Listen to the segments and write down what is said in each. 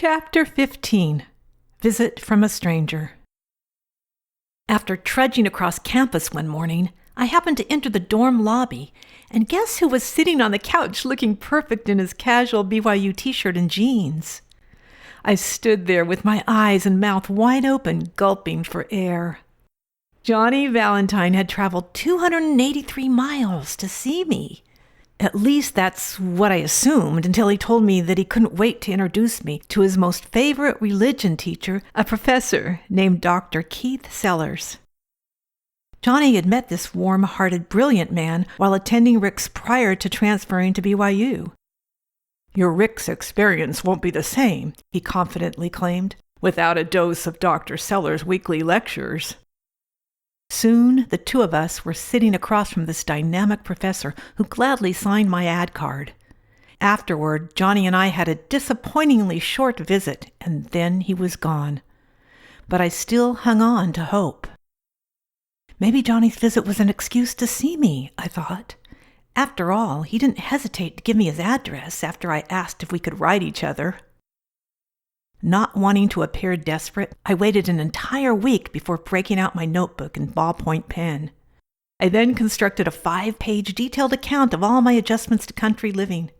Chapter 15. Visit from a Stranger. After trudging across campus one morning, I happened to enter the dorm lobby, and guess who was sitting on the couch looking perfect in his casual BYU t-shirt and jeans? I stood there with my eyes and mouth wide open, gulping for air. Johnny Valentine had traveled 283 miles to see me. At least that's what I assumed until he told me that he couldn't wait to introduce me to his most favorite religion teacher, a professor named Dr. Keith Sellers. Johnny had met this warm-hearted, brilliant man while attending Rick's prior to transferring to BYU. "Your Rick's experience won't be the same," he confidently claimed, "without a dose of Dr. Sellers' weekly lectures." Soon, the two of us were sitting across from this dynamic professor who gladly signed my ad card. Afterward, Johnny and I had a disappointingly short visit, and then he was gone. But I still hung on to hope. Maybe Johnny's visit was an excuse to see me, I thought. After all, he didn't hesitate to give me his address after I asked if we could write each other. Not wanting to appear desperate, I waited an entire week before breaking out my notebook and ballpoint pen. I then constructed a 5-page detailed account of all my adjustments to country living.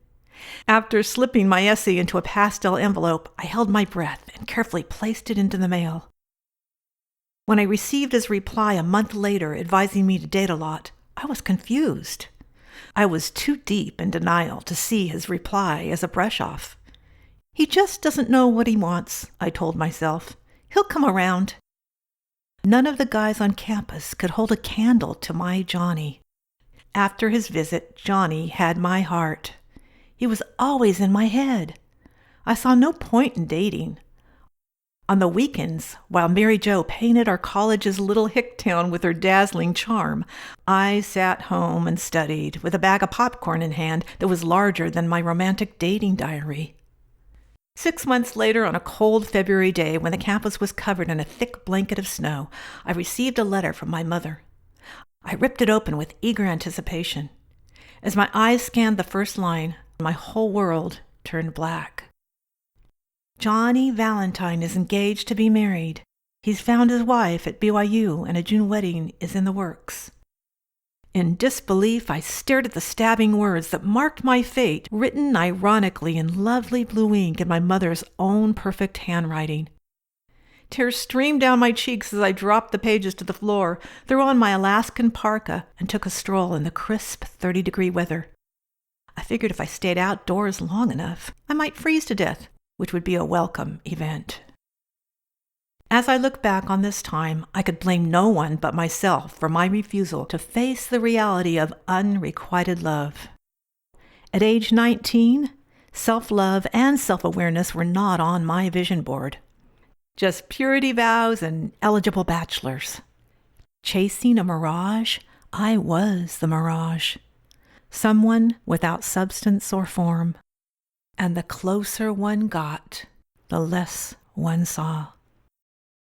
After slipping my essay into a pastel envelope, I held my breath and carefully placed it into the mail. When I received his reply a month later advising me to date a lot, I was confused. I was too deep in denial to see his reply as a brush-off. He just doesn't know what he wants, I told myself. He'll come around. None of the guys on campus could hold a candle to my Johnny. After his visit, Johnny had my heart. He was always in my head. I saw no point in dating. On the weekends, while Mary Jo painted our college's little hick town with her dazzling charm, I sat home and studied with a bag of popcorn in hand that was larger than my romantic dating diary. 6 months later, on a cold February day when the campus was covered in a thick blanket of snow, I received a letter from my mother. I ripped it open with eager anticipation. As my eyes scanned the first line, my whole world turned black. Johnny Valentine is engaged to be married. He's found his wife at BYU, and a June wedding is in the works. In disbelief, I stared at the stabbing words that marked my fate, written ironically in lovely blue ink in my mother's own perfect handwriting. Tears streamed down my cheeks as I dropped the pages to the floor, threw on my Alaskan parka, and took a stroll in the crisp 30-degree weather. I figured if I stayed outdoors long enough, I might freeze to death, which would be a welcome event. As I look back on this time, I could blame no one but myself for my refusal to face the reality of unrequited love. At age 19, self-love and self-awareness were not on my vision board. Just purity vows and eligible bachelors. Chasing a mirage, I was the mirage. Someone without substance or form. And the closer one got, the less one saw.